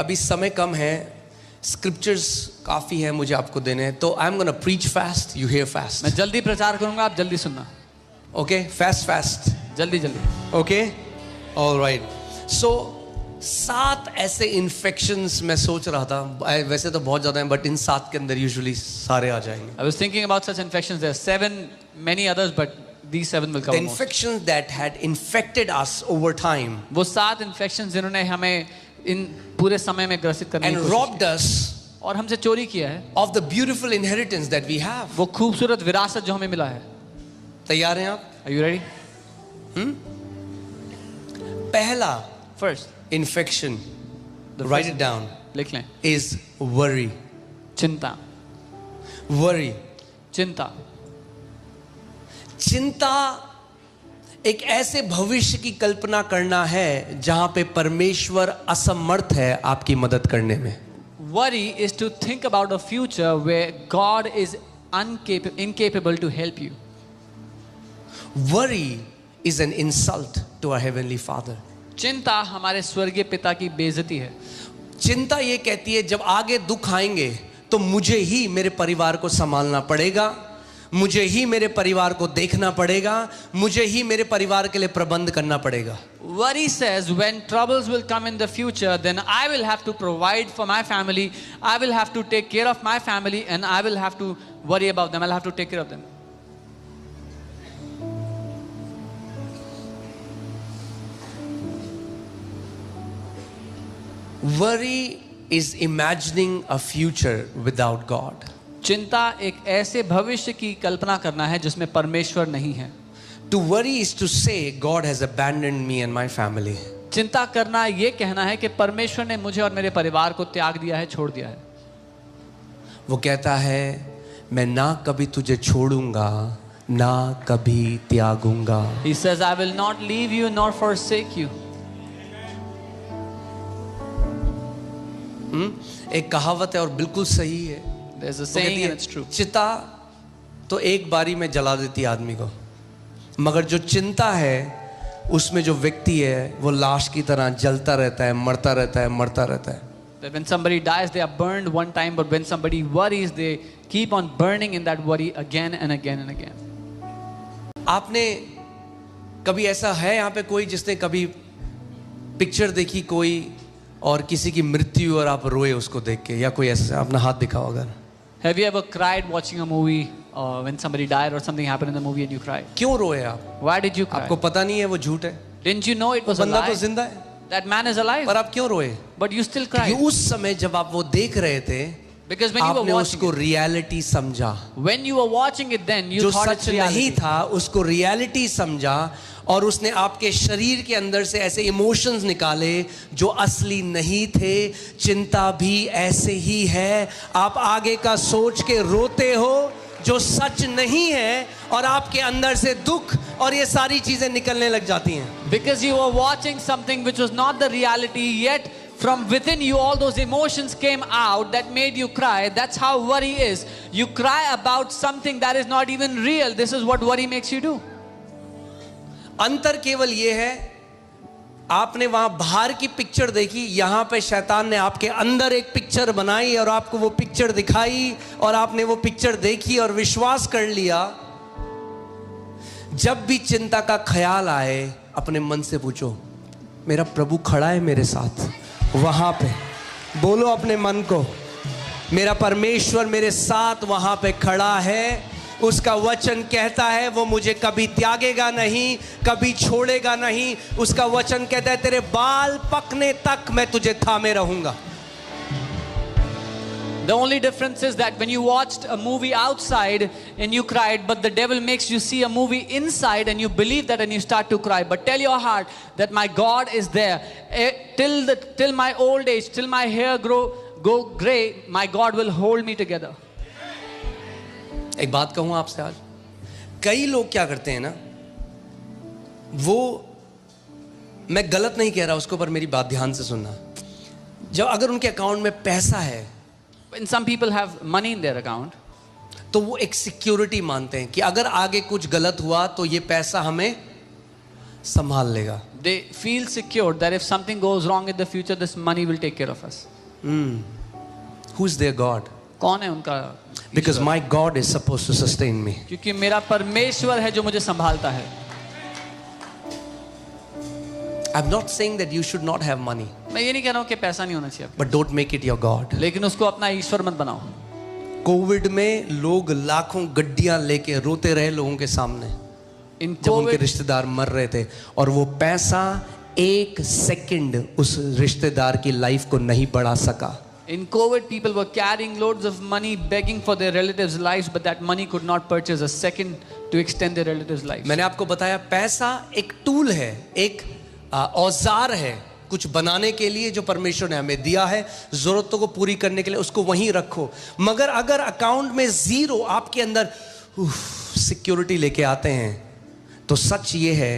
अभी समय कम है, स्क्रिप्चर्स काफ़ी है मुझे आपको देने हैं, तो I am gonna preach fast, you here fast. मैं जल्दी प्रचार करूंगा, आप जल्दी सुनना. ओके, फास्ट फास्ट, जल्दी जल्दी. Okay, alright. सो 7 ऐसे इन्फेक्शंस मैं सोच रहा था, वैसे तो बहुत ज़्यादा हैं, बट इन 7 के अंदर यूजुअली सारे आ जाएंगे. I was thinking about such infections. There are 7, many others, but these 7 will The cover most. infections that had infected us over time वो 7 infections जिन्होंने हमें इन पूरे समय में ग्रसित करने की and कोशिश robbed us की और हमसे चोरी किया है of the beautiful inheritance that we have. वो खूबसूरत विरासत जो हमें मिला है. तैयार हैं आप? Are you ready? पहला First, infection, the write first- it down, लिख लें. is worry. चिंता. Worry. चिंता. चिंता एक ऐसे भविष्य की कल्पना करना है जहां पे परमेश्वर असमर्थ है आपकी मदद करने में. Worry is to think about a future where God is incapable to help you. Worry is an insult to our heavenly Father. चिंता हमारे स्वर्गीय पिता की बेइज्जती है. चिंता ये कहती है जब आगे दुख आएंगे तो मुझे ही मेरे परिवार को संभालना पड़ेगा, मुझे ही मेरे परिवार को देखना पड़ेगा, मुझे ही मेरे परिवार के लिए प्रबंध करना पड़ेगा. Worry says when troubles will come in the future, then I will have to provide for my family, I will have to take care of my family, and I will have to worry about them, I'll have to take care of them. Worry is imagining a future without God. चिंता एक ऐसे भविष्य की कल्पना करना है जिसमें परमेश्वर नहीं है. To worry is to say God has abandoned me and my family. चिंता करना ये कहना है कि परमेश्वर ने मुझे और मेरे परिवार को त्याग दिया है, छोड़ दिया है. वो कहता है मैं ना कभी तुझे छोड़ूंगा ना कभी त्यागूंगा. He says, I will not leave you nor forsake you. एक कहावत है और बिल्कुल सही है. There's a वो saying कहती and है, it's true. चिता तो एक बारी में जला देती है आदमी को, मगर जो चिंता है उसमें जो व्यक्ति है वो लाश की तरह जलता रहता है, मरता रहता है, मरता रहता है. That when somebody dies, they are burned one time, but when somebody worries, they keep on burning in that worry again and again and again. आपने कभी ऐसा है यहाँ पे कोई जिसने कभी पिक्चर देखी कोई और किसी की मृत्यु और आप रोए उसको देख के, या कोई ऐसा अपना हाथ दिखाओ अगर. Have you ever cried watching a movie when somebody died or something happened in the movie and you cried? क्यों रोए आप? Why did you cry? आपको पता नहीं है वो झूठ है, Didn't you know it was a बंदा तो lie? जिंदा है, That man is alive, पर आप क्यों रोए? but you still क्योंकि cried. उस समय जब आप वो देख रहे थे Because when you were आपने watching उसको it, रियलिटी समझा. when you were watching it then, you जो thought it's सच नहीं reality. था उसको रियलिटी समझा और उसने आपके शरीर के अंदर से ऐसे इमोशंस निकाले जो असली नहीं थे. चिंता भी ऐसे ही है, आप आगे का सोच के रोते हो जो सच नहीं है और आपके अंदर से दुख और ये सारी चीजें निकलने लग जाती हैं. Because you were watching something which was not the reality, yet from within you all those emotions came out that made you cry. That's how worry is. You cry about something that is not even real. This is what worry makes you do. अंतर केवल ये है, आपने वहां बाहर की picture देखी, यहां पे शैतान ने आपके अंदर एक पिक्चर बनाई और आपको वो पिक्चर दिखाई और आपने वो पिक्चर देखी और विश्वास कर लिया. जब भी चिंता का ख्याल आए अपने मन से पूछो मेरा प्रभु खड़ा है मेरे साथ. वहां पे बोलो अपने मन को, मेरा परमेश्वर मेरे साथ वहां पे खड़ा है. उसका वचन कहता है वो मुझे कभी त्यागेगा नहीं, कभी छोड़ेगा नहीं. उसका वचन कहता है तेरे बाल पकने तक मैं तुझे थामे रहूंगा. The only difference is that when you watched a movie outside and you cried, but the devil makes you see a movie inside and you believe that and you start to cry. But tell your heart that my God is there. Till my old age, till my hair go gray, my God will hold me together. एक बात कहूं आपसे, आज कई लोग क्या करते हैं ना, वो, मैं गलत नहीं कह रहा उसको, पर मेरी बात ध्यान से सुनना. जब अगर उनके अकाउंट में पैसा है, When some people have money in their account, तो वो एक सिक्योरिटी मानते हैं कि अगर आगे कुछ गलत हुआ तो ये पैसा हमें संभाल लेगा. They feel secure that if something goes wrong in the future, this money will take care of us. Who's their God? कौन है उनका? Because my God is supposed to sustain me. क्योंकि मेरा परमेश्वर है जो मुझे संभालता है. I'm not saying that you should not have money, मैं ये नहीं कह रहा हूँ कि पैसा नहीं होना चाहिए, but don't make it your God. लेकिन उसको अपना ईश्वर मत बनाओ. कोविड में लोग लाखों गड्डियां लेके रोते रहे लोगों के सामने In जब उनके COVID, रिश्तेदार मर रहे थे, और वो पैसा एक सेकंड उस रिश्तेदार की लाइफ को नहीं बढ़ा सका. in COVID, people were carrying loads of money, begging for their relatives' lives, but that money could not purchase a second to extend their relatives' lives. मैंने आपको बताया पैसा एक टूल है, एक औजार है कुछ बनाने के लिए जो परमेश्वर ने हमें दिया है, जरूरतों को पूरी करने के लिए. उसको वहीं रखो. मगर अगर अकाउंट में जीरो आपके अंदर सिक्योरिटी लेके आते हैं, तो सच ये है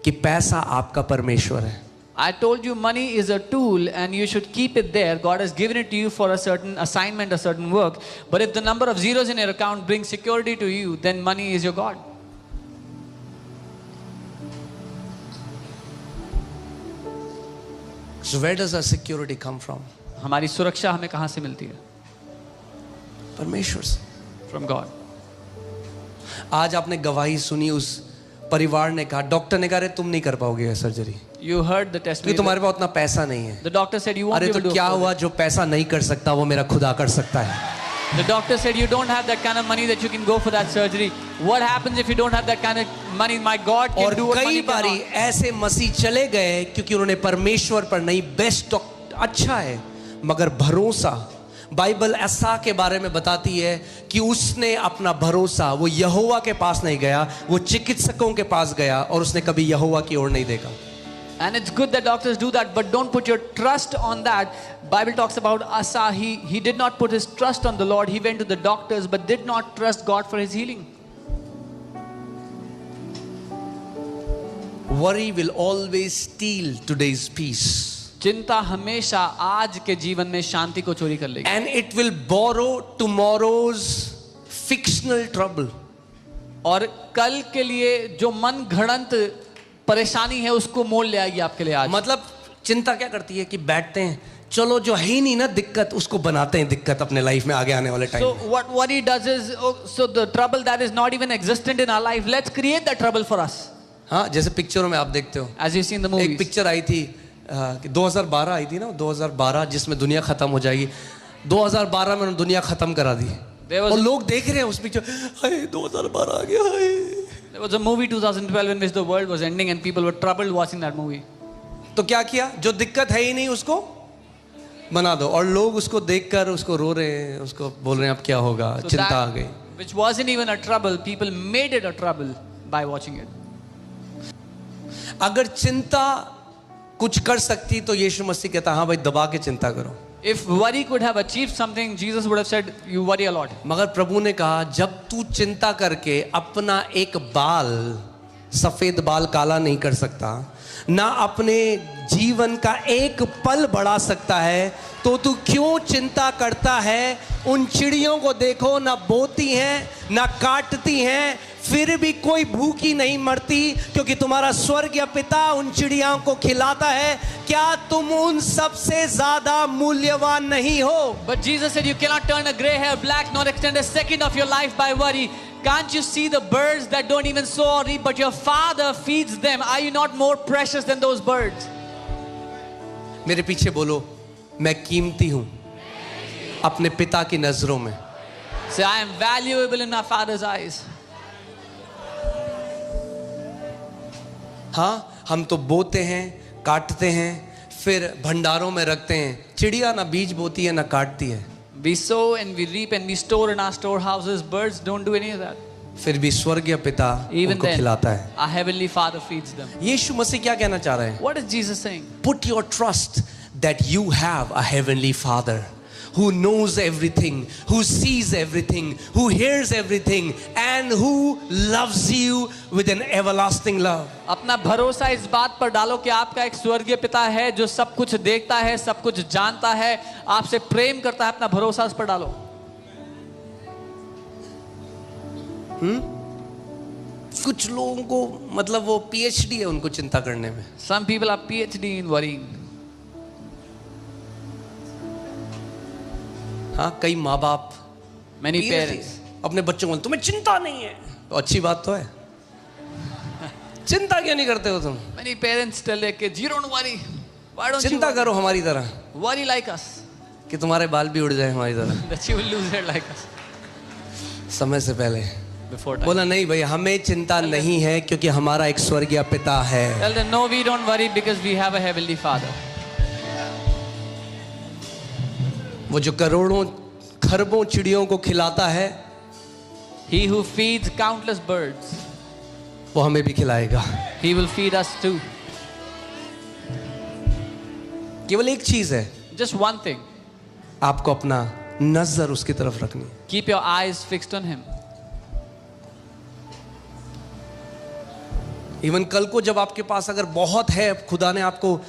कि पैसा आपका परमेश्वर है. I told you money is a tool and you should keep it there. God has given it to you for a certain assignment, a certain work. But if the number of zeros in your account brings security to you, then money is your God. So where does our security come from? हमारी सुरक्षा हमें कहाँ से मिलती है? परमेश्वर से. From God. आज आपने गवाही सुनी, उस परिवार ने कहा, डॉक्टर ने कहा अरे तुम नहीं कर पाओगे सर्जरी, You heard the क्योंकि testimony. तुम्हारे पास उतना पैसा नहीं है. The doctor said you won't अरे be तो able to क्या afford हुआ, it. जो पैसा नहीं कर सकता वो मेरा खुदा कर सकता है. The doctor said you don't have that kind of money that you can go for that surgery. What happens if you don't have that kind of money? My God can और do what कई money बारी cannot. ऐसे मसीह चले गए क्योंकि उन्होंने परमेश्वर पर नहीं, बेस्ट अच्छा है मगर भरोसा, बाइबल ऐसा के बारे में बताती है कि उसने अपना भरोसा, वो यहोवा के पास नहीं गया, वो चिकित्सकों के पास गया और उसने कभी यहोवा की ओर नहीं देखा. And it's good that doctors do that, but don't put your trust on that. Bible talks about Asa. He did not put his trust on the Lord. He went to the doctors, but did not trust God for his healing. Worry will always steal today's peace. चिंता हमेशा आज के जीवन में शांति को चोरी कर लेगी. And it will borrow tomorrow's fictional trouble. और कल के लिए जो मन घड़ंत परेशानी है उसको मोल ले आएगी आपके लिए आज. मतलब चिंता क्या करती है कि बैठते हैं, चलो जो है ही नहीं ना दिक्कत, उसको बनाते हैं दिक्कत अपने लाइफ में आगे आने वाले टाइम So में. what he does is, so the trouble that is not even existent in our life, let's create that trouble for us. हाँ, जैसे पिक्चरों में आप देखते हो, As you see in the एक movies. पिक्चर आई थी 2012 आई थी ना, 2012, जिसमें दुनिया खत्म हो जाएगी. 2012 में दुनिया खत्म करा दी और लोग देख रहे हैं उस पिक्चर, हाय 2012 आ गया, हाय. There was a movie 2012 in which the world was ending and people were troubled watching that movie. तो क्या किया, जो दिक्कत है ही नहीं उसको बना दो, और लोग उसको देखकर उसको रो रहे हैं, उसको बोल रहे हैं अब क्या होगा, So चिंता आ that, गई. which wasn't even a trouble, people made it a trouble by watching it. अगर चिंता कुछ कर सकती तो यीशु मसीह कहता हाँ भाई दबा के चिंता करो. If worry could have achieved something, Jesus would have said, you worry a lot. मगर प्रभु ने कहा जब तू चिंता करके अपना एक बाल, सफेद बाल काला नहीं कर सकता, ना अपने जीवन का एक पल बढ़ा सकता है, तो तू क्यों चिंता करता है. उन चिड़ियों को देखो, ना बोती हैं ना काटती हैं, फिर भी कोई भूखी नहीं मरती, क्योंकि तुम्हारा स्वर्गीय पिता उन चिड़ियों को खिलाता है. क्या तुम उन सबसे ज्यादा मूल्यवान नहीं हो? But Jesus said, you cannot turn a gray hair black nor extend a second of your life by worry. Can't you see the birds that don't even sow or reap, but your Father feeds them? Are you not more precious than those birds? मेरे पीछे बोलो, मैं कीमती हूं अपने पिता की नजरों में. Say, I am valuable in my Father's eyes. हाँ, हम तो बोते हैं, काटते हैं, फिर भंडारों में रखते हैं. चिड़िया ना बीज बोती है ना काटती है, We sow and we reap and we store in our storehouses. Birds don't do any of that. फिर भी स्वर्गीय पिता Even उनको then, खिलाता है. our heavenly Father feeds them. यीशु मसीह क्या कहना चाह रहे हैं? What is Jesus saying? Put your trust that you have a heavenly Father who knows everything, who sees everything, who hears everything, and who loves you with an everlasting love. अपना भरोसा इस बात पर डालो कि आपका एक स्वर्गीय पिता है जो सब कुछ देखता है, सब कुछ जानता है, आपसे प्रेम करता है. अपना भरोसा उस पर डालो. कुछ लोगों को मतलब वो PhD है उनको चिंता करने में. Some people are PhD in worrying. हाँ, कई माँ बाप Many PhD parents. अपने बच्चों को तुम्हें चिंता नहीं है, तो अच्छी बात तो है. चिंता क्यों नहीं करते हो तुम? Many parents tell their kids, you don't worry. Why don't you चिंता worry? करो हमारी तरह Worry like us. कि तुम्हारे बाल भी उड़ जाए हमारी तरह That you will lose it like us. समय से पहले. Before time. बोला नहीं भाई, हमें चिंता नहीं है क्योंकि हमारा एक स्वर्गीय पिता है. Tell them, no, we don't worry because we have a heavenly Father. वो जो करोड़ों खरबों चिड़ियों को खिलाता है, He who feeds countless birds, वो हमें भी खिलाएगा. He will feed us too. केवल एक चीज है, Just one thing. आपको अपना नजर उसकी तरफ रखनी है. Keep your eyes fixed on Him. Even कल को जब आपके पास अगर बहुत है, खुदा ने आपको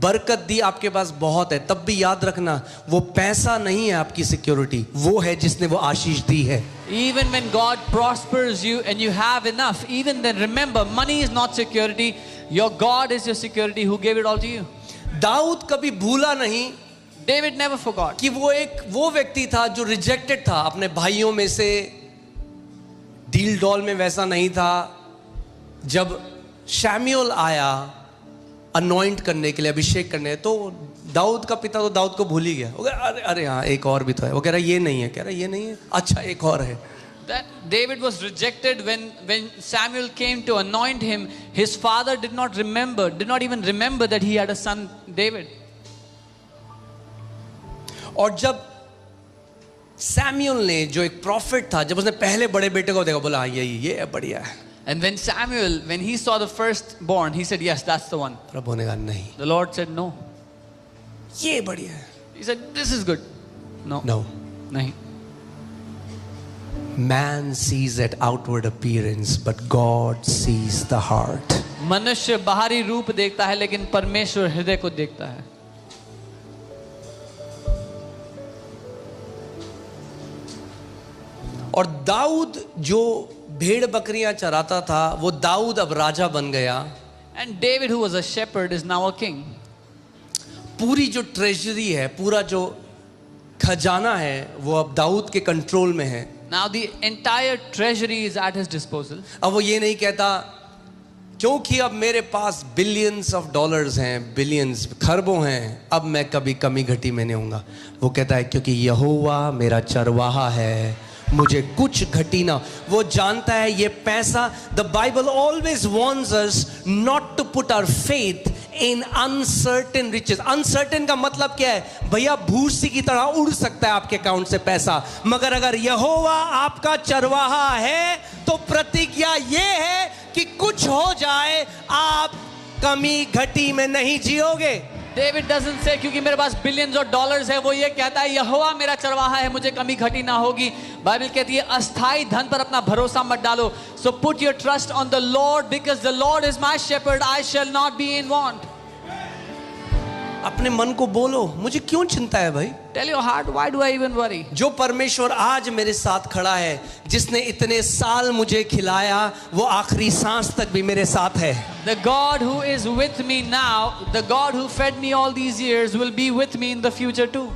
बरकत दी, आपके पास बहुत है, तब भी याद रखना वो पैसा नहीं है आपकी सिक्योरिटी, वो है जिसने वो आशीष दी है. Even when God prospers you and you have enough, even then remember, money is not security. Your God is your security who gave it all to you. Dawood कभी भूला नहीं David never forgot. कि वो व्यक्ति था जो रिजेक्टेड था अपने भाइयों में से. डील डॉल में वैसा नहीं था. जब शैम्यूएल आया अनॉइंट करने के लिए, अभिषेक करने, तो दाऊद का पिता तो दाऊद को भूल ही गया. वो कह रहा, अरे अरे हाँ एक और भी तो है. वो कह रहा ये नहीं है, कह रहा ये नहीं है, अच्छा एक और है. That David was rejected when Samuel came to anoint him. His father did not even remember that he had a son David. और जब सैमुएल ने, जो एक प्रॉफिट था, जब उसने पहले बड़े बेटे को देखा, बोला हाँ ये बढ़िया है. And when Samuel, when he saw the firstborn, he said, yes, that's the one. प्रभु ने कहा नहीं, The Lord said, no. ये बढ़िया है. He said, this is good. No. No. Nahi. Man sees at outward appearance, but God sees the heart. मनुष्य बाहरी रूप देखता है, लेकिन परमेश्वर हृदय को देखता है. और दाऊद जो भेड़ बकरियां चराता था, वो दाऊद अब राजा बन गया. And David, who was a shepherd, is now a king. पूरी जो ट्रेजरी है, पूरा जो खजाना है, वो अब दाऊद के कंट्रोल में है. Now the entire treasury is at his disposal. अब वो ये नहीं कहता क्योंकि अब मेरे पास बिलियंस ऑफ डॉलर्स हैं, बिलियंस खरबों हैं, अब मैं कभी कमी घटी में नहीं होऊंगा. वो कहता है क्योंकि यहोवा मेरा चरवाहा है, मुझे कुछ घटी ना. वो जानता है ये पैसा. The Bible always warns us not to put our faith in uncertain riches. Uncertain का मतलब क्या है? भैया भूसी की तरह उड़ सकता है आपके अकाउंट से पैसा, मगर अगर यहोवा आपका चरवाहा है तो प्रतिज्ञा ये है कि कुछ हो जाए आप कमी घटी में नहीं जियोगे. David doesn't say क्योंकि मेरे पास बिलियंस और डॉलर्स है, वो ये कहता है यहोवा मेरा चरवाहा है, मुझे कमी घटी ना होगी. बाइबल कहती है अस्थाई धन पर अपना भरोसा मत डालो. So put your trust on the Lord because the Lord is my shepherd, I shall not be in want. अपने मन को बोलो, मुझे क्यों चिंता है भाई? Tell your heart, why do I even worry? जो परमेश्वर आज मेरे साथ खड़ा है, जिसने इतने साल मुझे खिलाया, वो आखिरी सांस तक भी मेरे साथ है. The God who is with me now, the God who fed me all these years will be with me in the future too.